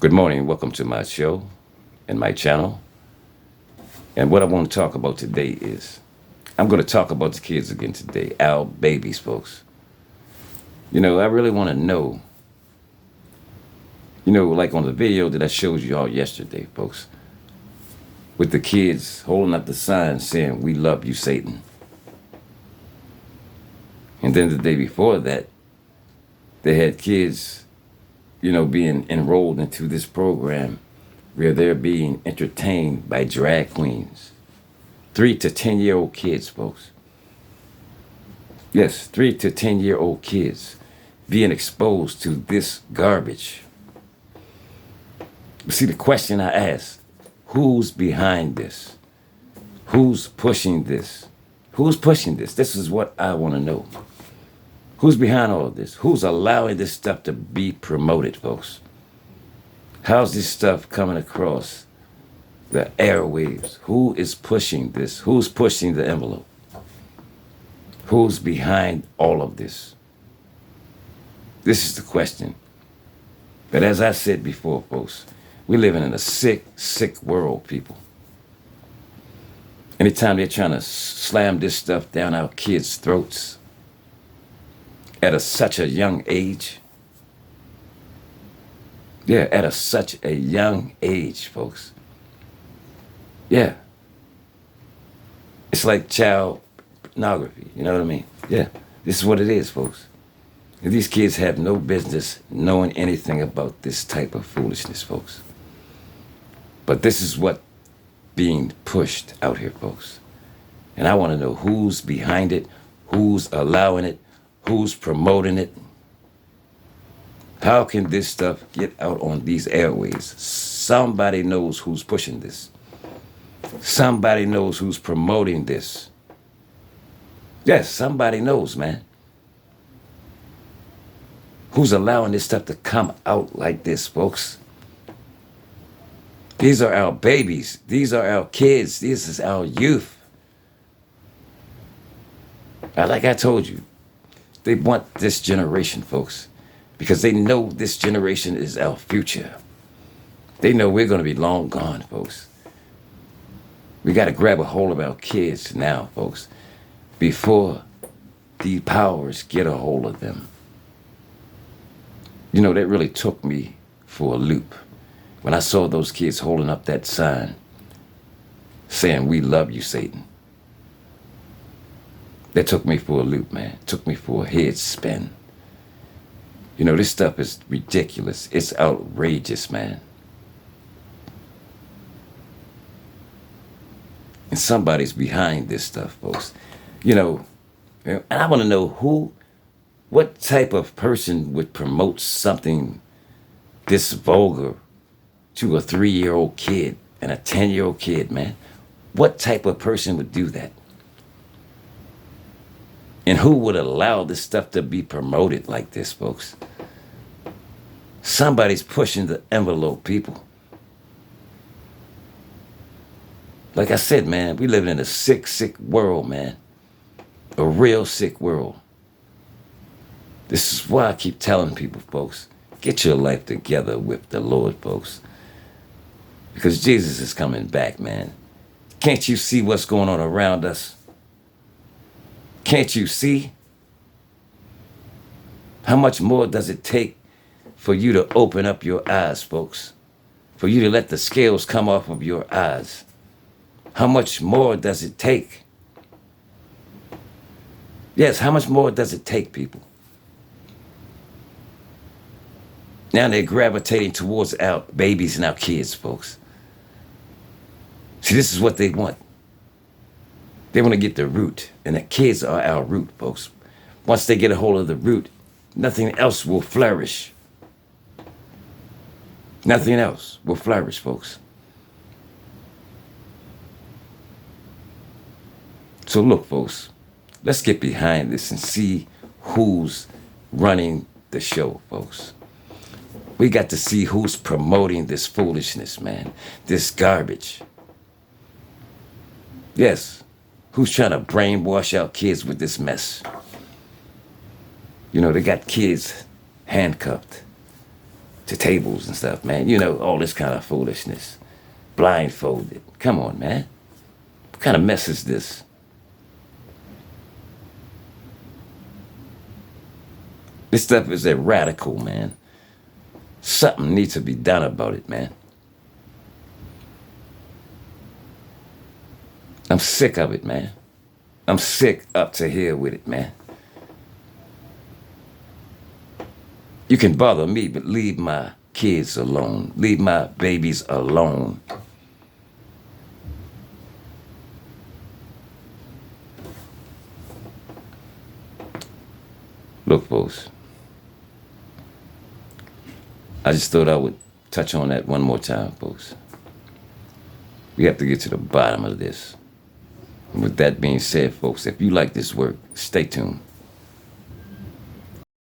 Good morning. Welcome to my show and my channel. And what I want to talk about today is I'm going to talk about the kids again today, our babies, folks. I really want to know, like on the video that I showed you all yesterday, folks, with the kids holding up the sign saying, "We love you, Satan." And then the day before that, they had kids, being enrolled into this program where they're being entertained by drag queens. 3 to 10-year-old kids, folks. Yes, 3 to 10-year-old kids being exposed to this garbage. See, the question I ask, who's behind this? Who's pushing this? Who's pushing this? This is what I want to know. Who's behind all of this? Who's allowing this stuff to be promoted, folks? How's this stuff coming across the airwaves? Who is pushing this? Who's pushing the envelope? Who's behind all of this? This is the question. But as I said before, folks, we're living in a sick, sick world, people. Anytime they're trying to slam this stuff down our kids' throats at such a young age. Yeah, at such a young age, folks. Yeah. It's like child pornography, you know what I mean? Yeah, this is what it is, folks. And these kids have no business knowing anything about this type of foolishness, folks. But this is what being pushed out here, folks. And I want to know who's behind it, who's allowing it, who's promoting it. How can this stuff get out on these airways? Somebody knows who's pushing this. Somebody knows who's promoting this. Yes, somebody knows, man. Who's allowing this stuff to come out like this, folks? These are our babies. These are our kids. This is our youth. Like I told you, they want this generation, folks, because they know this generation is our future. They know we're going to be long gone, folks. We got to grab a hold of our kids now, folks, before the powers get a hold of them. That really took me for a loop when I saw those kids holding up that sign saying, "We love you, Satan." That took me for a loop, man. It took me for a head spin. This stuff is ridiculous. It's outrageous, man. And somebody's behind this stuff, folks. And I want to know what type of person would promote something this vulgar to a 3-year-old kid and a 10-year-old kid, man? What type of person would do that? And who would allow this stuff to be promoted like this, folks? Somebody's pushing the envelope, people. Like I said, man, we living in a sick, sick world, man. A real sick world. This is why I keep telling people, folks, get your life together with the Lord, folks. Because Jesus is coming back, man. Can't you see what's going on around us? Can't you see? How much more does it take for you to open up your eyes, folks? For you to let the scales come off of your eyes? How much more does it take? Yes, how much more does it take, people? Now they're gravitating towards our babies and our kids, folks. See, this is what they want. They want to get the root, and the kids are our root, folks. Once they get a hold of the root, nothing else will flourish. Nothing else will flourish, folks. So look, folks, let's get behind this and see who's running the show, folks. We got to see who's promoting this foolishness, man. This garbage. Yes. Who's trying to brainwash our kids with this mess? They got kids handcuffed to tables and stuff, man. You know, all this kind of foolishness. Blindfolded. Come on, man. What kind of mess is this? This stuff is radical, man. Something needs to be done about it, man. I'm sick of it, man. I'm sick up to here with it, man. You can bother me, but leave my kids alone. Leave my babies alone. Look, folks, I just thought I would touch on that one more time, folks. We have to get to the bottom of this. And with that being said, folks, if you like this work, stay tuned.